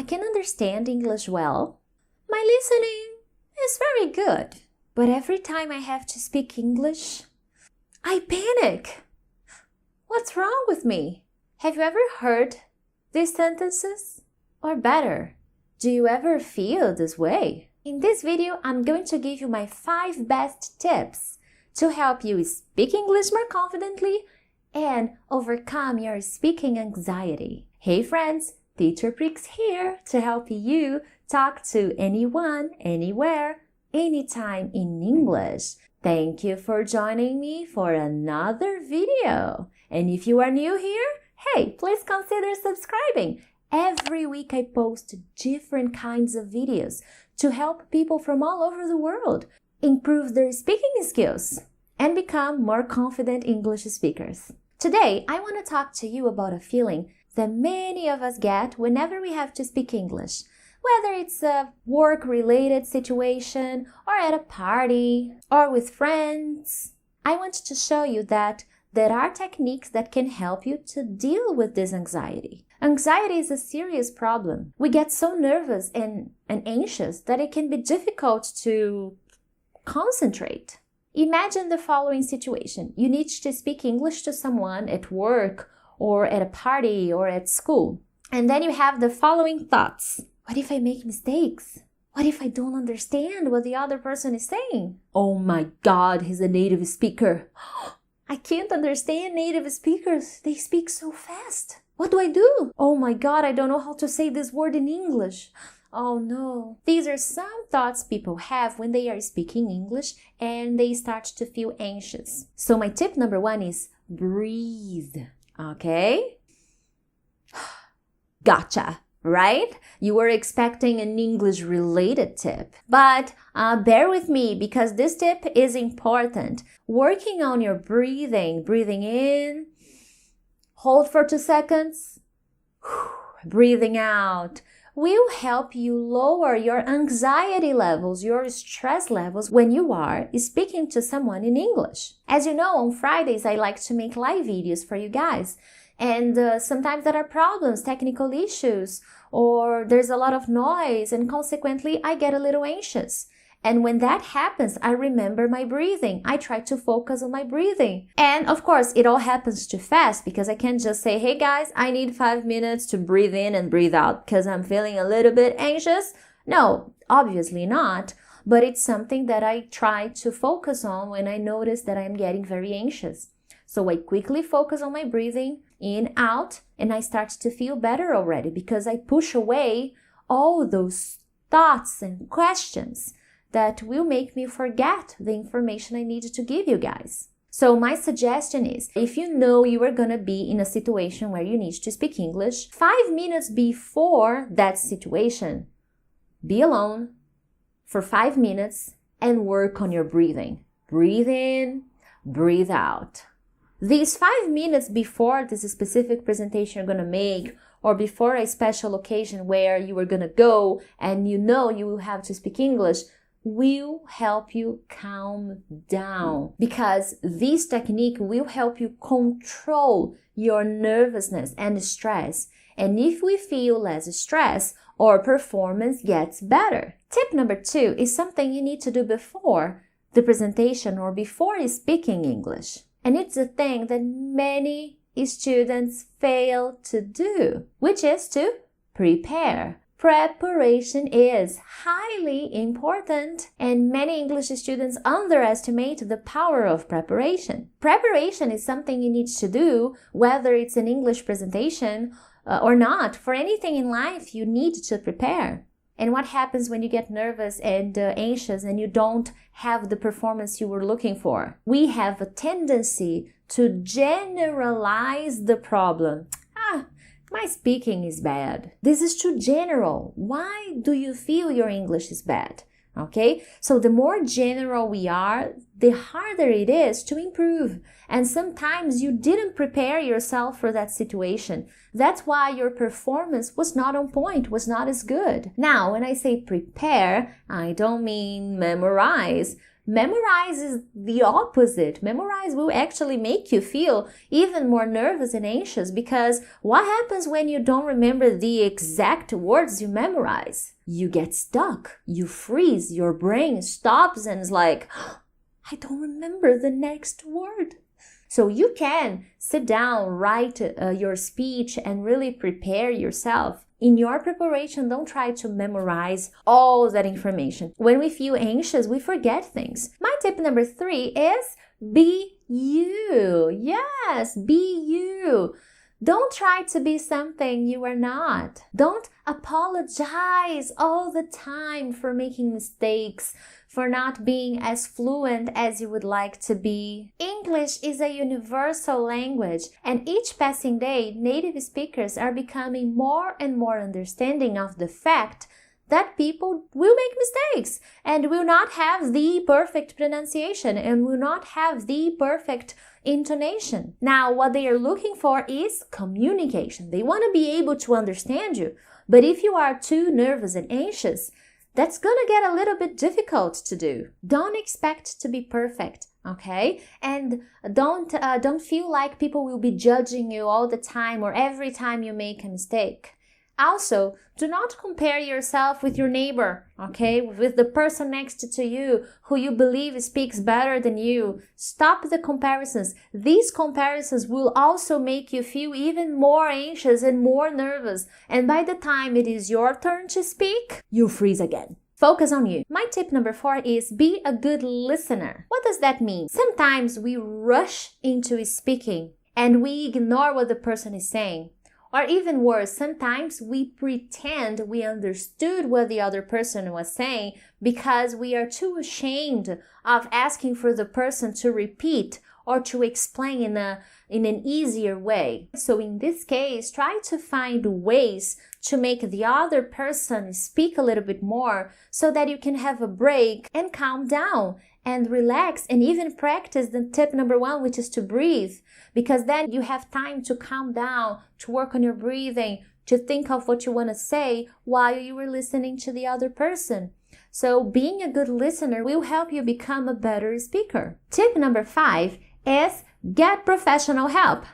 I can understand English well. My listening is very good. But every time I have to speak English, I panic. What's wrong with me? Have you ever heard these sentences? Or better, do you ever feel this way? In this video, I'm going to give you my 5 best tips to help you speak English more confidently and overcome your speaking anxiety. Hey friends, Teacher Prix here to help you talk to anyone, anywhere, anytime in English. Thank you for joining me for another video. And if you are new here, hey, please consider subscribing. Every week I post different kinds of videos to help people from all over the world improve their speaking skills and become more confident English speakers. Today, I want to talk to you about a feeling that many of us get whenever we have to speak English, whether it's a work-related situation or at a party or with friends. I want to show you that there are techniques that can help you to deal with this anxiety. Anxiety is a serious problem. We get so nervous and anxious that it can be difficult to concentrate. Imagine the following situation. You need to speak English to someone at work or at a party or at school. And then you have the following thoughts. What if I make mistakes? What if I don't understand what the other person is saying? Oh my God, he's a native speaker. I can't understand native speakers. They speak so fast. What do I do? Oh my God, I don't know how to say this word in English. Oh no. These are some thoughts people have when they are speaking English and they start to feel anxious. So my tip number 1 is breathe. Okay? Gotcha, right? You were expecting an English-related tip. But bear with me because this tip is important. Working on your breathing. Breathing in. Hold for 2 seconds. Breathing out will help you lower your anxiety levels, your stress levels when you are speaking to someone in English. As you know, on Fridays, I like to make live videos for you guys. And sometimes there are problems, technical issues, or there's a lot of noise, and consequently, I get a little anxious. And when that happens, I remember my breathing. I try to focus on my breathing. And of course, it all happens too fast because I can't just say, hey guys, I need 5 minutes to breathe in and breathe out because I'm feeling a little bit anxious. No, obviously not. But it's something that I try to focus on when I notice that I'm getting very anxious. So I quickly focus on my breathing in, out, and I start to feel better already because I push away all those thoughts and questions that will make me forget the information I needed to give you guys. So my suggestion is, if you know you are gonna be in a situation where you need to speak English, 5 minutes before that situation, be alone for 5 minutes and work on your breathing. Breathe in, breathe out. These 5 minutes before this specific presentation you're gonna make, or before a special occasion where you are gonna go and you know you will have to speak English, will help you calm down because this technique will help you control your nervousness and stress. And if we feel less stress, our performance gets better. Tip number 2 is something you need to do before the presentation or before speaking English. And it's a thing that many students fail to do, which is to prepare. Preparation is highly important, and many English students underestimate the power of preparation. Preparation is something you need to do, whether it's an English presentation or not. For anything in life, you need to prepare. And what happens when you get nervous and anxious and you don't have the performance you were looking for? We have a tendency to generalize the problem. My speaking is bad. This is too general. Why do you feel your English is bad? Okay, so the more general we are, the harder it is to improve. And sometimes you didn't prepare yourself for that situation. That's why your performance was not on point, was not as good. Now, when I say prepare, I don't mean memorize. Memorize is the opposite. Memorize will actually make you feel even more nervous and anxious, because what happens when you don't remember the exact words you memorize? You get stuck, you freeze, your brain stops and is like, I don't remember the next word. So you can sit down, write your speech and really prepare yourself. In your preparation, don't try to memorize all that information. When we feel anxious, we forget things. My tip number 3 is be you. Yes, be you. Don't try to be something you are not. Don't apologize all the time for making mistakes, for not being as fluent as you would like to be. English is a universal language, and each passing day, native speakers are becoming more and more understanding of the fact that people will make mistakes and will not have the perfect pronunciation and will not have the perfect intonation. Now, what they are looking for is communication. They want to be able to understand you, but if you are too nervous and anxious, that's gonna get a little bit difficult to do. Don't expect to be perfect, okay? And don't feel like people will be judging you all the time or every time you make a mistake. Also, do not compare yourself with your neighbor, okay? With the person next to you who you believe speaks better than you. Stop the comparisons. These comparisons will also make you feel even more anxious and more nervous. And by the time it is your turn to speak, you freeze again. Focus on you. My tip number 4 is be a good listener. What does that mean? Sometimes we rush into speaking and we ignore what the person is saying. Or even worse, sometimes we pretend we understood what the other person was saying because we are too ashamed of asking for the person to repeat or to explain in an easier way. So in this case, try to find ways to make the other person speak a little bit more so that you can have a break and calm down and relax and even practice the tip number 1, which is to breathe, because then you have time to calm down, to work on your breathing, to think of what you want to say while you were listening to the other person. So being a good listener will help you become a better speaker. Tip number 5 is get professional help.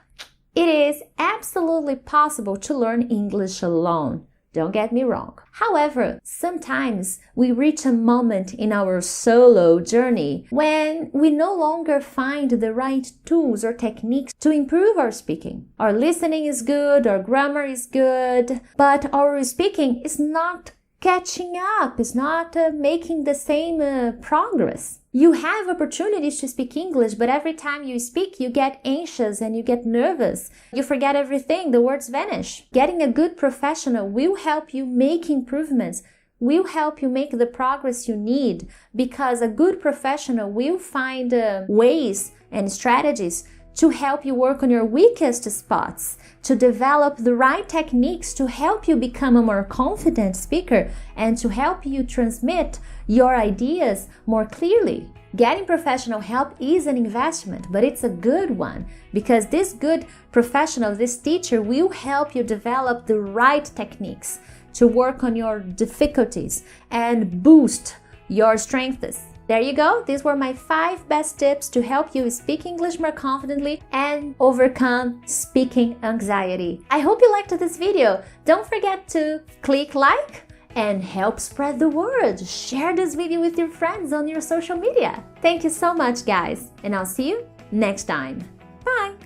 It is absolutely possible to learn English alone. Don't get me wrong. However, sometimes we reach a moment in our solo journey when we no longer find the right tools or techniques to improve our speaking. Our listening is good, our grammar is good, but our speaking is not catching up, is not making the same progress. You have opportunities to speak English, but every time you speak, you get anxious and you get nervous. You forget everything, the words vanish. Getting a good professional will help you make improvements, will help you make the progress you need, because a good professional will find ways and strategies to help you work on your weakest spots, to develop the right techniques to help you become a more confident speaker and to help you transmit your ideas more clearly. Getting professional help is an investment, but it's a good one, because this good professional, this teacher, will help you develop the right techniques to work on your difficulties and boost your strengths. There you go. These were my 5 best tips to help you speak English more confidently and overcome speaking anxiety. I hope you liked this video. Don't forget to click like and help spread the word. Share this video with your friends on your social media. Thank you so much, guys, and I'll see you next time. Bye!